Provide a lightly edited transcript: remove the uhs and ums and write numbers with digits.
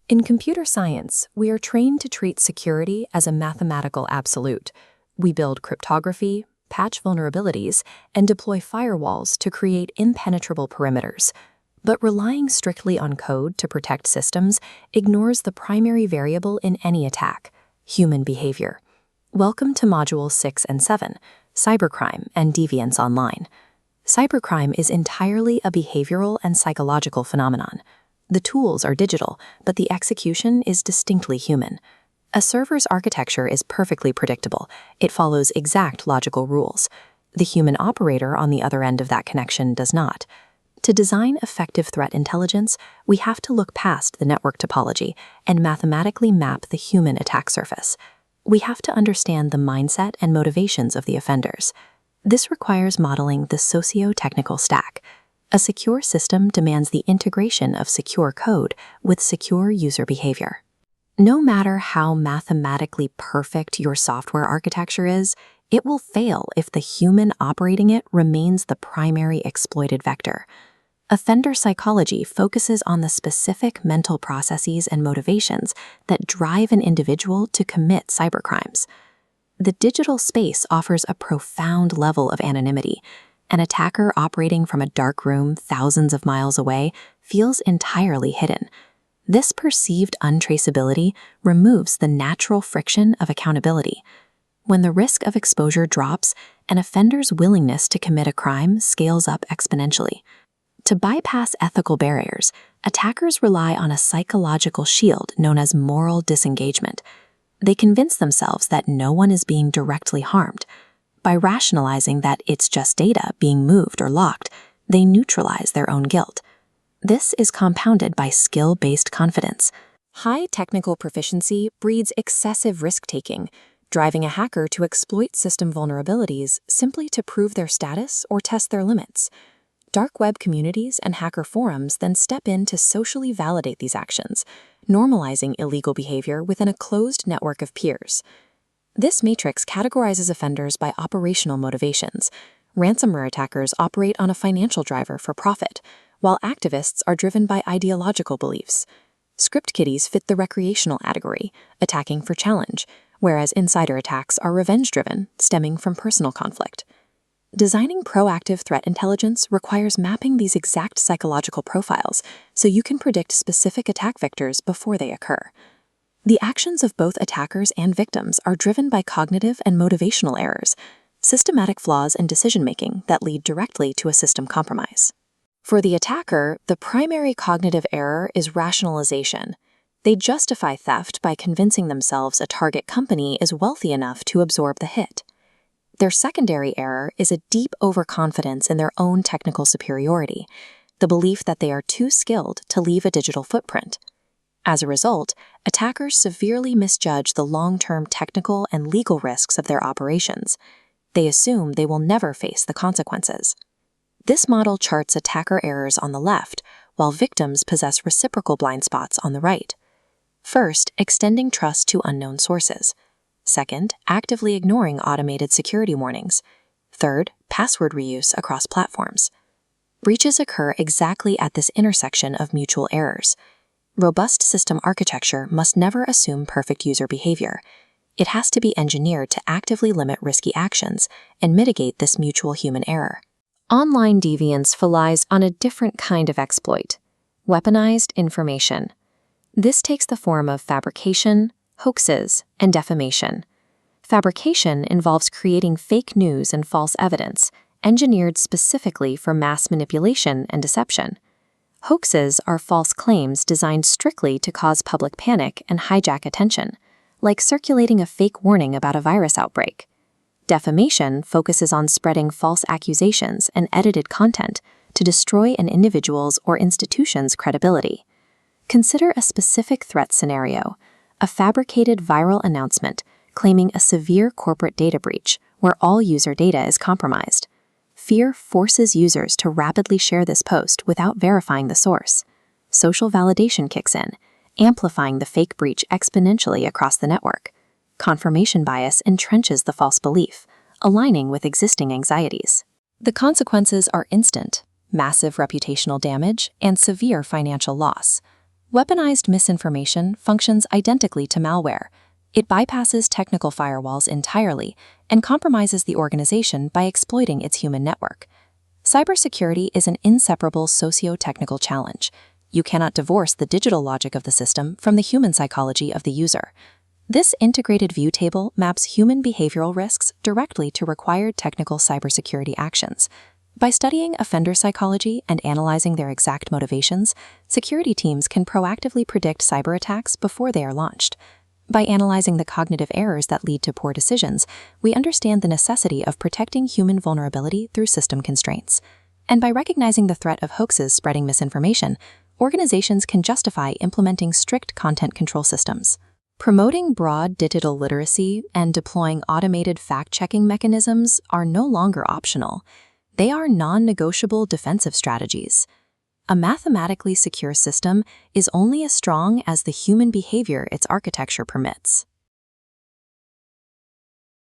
In computer science, we are trained to treat security as a mathematical absolute. We build cryptography, patch vulnerabilities, and deploy firewalls to create impenetrable perimeters. But relying strictly on code to protect systems ignores the primary variable in any attack: human behavior. Welcome to Modules 6 and 7, Cybercrime and Deviance Online. Cybercrime is entirely a behavioral and psychological phenomenon. The tools are digital, but the execution is distinctly human. A server's architecture is perfectly predictable. It follows exact logical rules. The human operator on the other end of that connection does not. To design effective threat intelligence, we have to look past the network topology and mathematically map the human attack surface. We have to understand the mindset and motivations of the offenders. This requires modeling the socio-technical stack. A secure system demands the integration of secure code with secure user behavior. No matter how mathematically perfect your software architecture is, it will fail if the human operating it remains the primary exploited vector. Offender psychology focuses on the specific mental processes and motivations that drive an individual to commit cybercrimes. The digital space offers a profound level of anonymity. An attacker operating from a dark room thousands of miles away feels entirely hidden. This perceived untraceability removes the natural friction of accountability. When the risk of exposure drops, an offender's willingness to commit a crime scales up exponentially. To bypass ethical barriers, attackers rely on a psychological shield known as moral disengagement. They convince themselves that no one is being directly harmed. By rationalizing that it's just data being moved or locked, they neutralize their own guilt. This is compounded by skill-based confidence. High technical proficiency breeds excessive risk-taking, driving a hacker to exploit system vulnerabilities simply to prove their status or test their limits. Dark web communities and hacker forums then step in to socially validate these actions, normalizing illegal behavior within a closed network of peers. This matrix categorizes offenders by operational motivations. Ransomware attackers operate on a financial driver for profit, while activists are driven by ideological beliefs. Script kiddies fit the recreational category, attacking for challenge, whereas insider attacks are revenge-driven, stemming from personal conflict. Designing proactive threat intelligence requires mapping these exact psychological profiles so you can predict specific attack vectors before they occur. The actions of both attackers and victims are driven by cognitive and motivational errors, systematic flaws in decision-making that lead directly to a system compromise. For the attacker, the primary cognitive error is rationalization. They justify theft by convincing themselves a target company is wealthy enough to absorb the hit. Their secondary error is a deep overconfidence in their own technical superiority, the belief that they are too skilled to leave a digital footprint. As a result, attackers severely misjudge the long-term technical and legal risks of their operations. They assume they will never face the consequences. This model charts attacker errors on the left, while victims possess reciprocal blind spots on the right. First, extending trust to unknown sources. Second, actively ignoring automated security warnings. Third, password reuse across platforms. Breaches occur exactly at this intersection of mutual errors. Robust system architecture must never assume perfect user behavior. It has to be engineered to actively limit risky actions and mitigate this mutual human error. Online deviance relies on a different kind of exploit: weaponized information. This takes the form of fabrication, hoaxes, and defamation. Fabrication involves creating fake news and false evidence, engineered specifically for mass manipulation and deception. Hoaxes are false claims designed strictly to cause public panic and hijack attention, like circulating a fake warning about a virus outbreak. Defamation focuses on spreading false accusations and edited content to destroy an individual's or institution's credibility. Consider a specific threat scenario: a fabricated viral announcement claiming a severe corporate data breach where all user data is compromised. Fear forces users to rapidly share this post without verifying the source. Social validation kicks in, amplifying the fake breach exponentially across the network. Confirmation bias entrenches the false belief, aligning with existing anxieties. The consequences are instant: massive reputational damage and severe financial loss. Weaponized misinformation functions identically to malware. It bypasses technical firewalls entirely and compromises the organization by exploiting its human network. Cybersecurity is an inseparable socio-technical challenge. You cannot divorce the digital logic of the system from the human psychology of the user. This integrated view table maps human behavioral risks directly to required technical cybersecurity actions. By studying offender psychology and analyzing their exact motivations, security teams can proactively predict cyber attacks before they are launched. By analyzing the cognitive errors that lead to poor decisions, we understand the necessity of protecting human vulnerability through system constraints. And by recognizing the threat of hoaxes spreading misinformation, organizations can justify implementing strict content control systems. Promoting broad digital literacy and deploying automated fact-checking mechanisms are no longer optional. They are non-negotiable defensive strategies. A mathematically secure system is only as strong as the human behavior its architecture permits.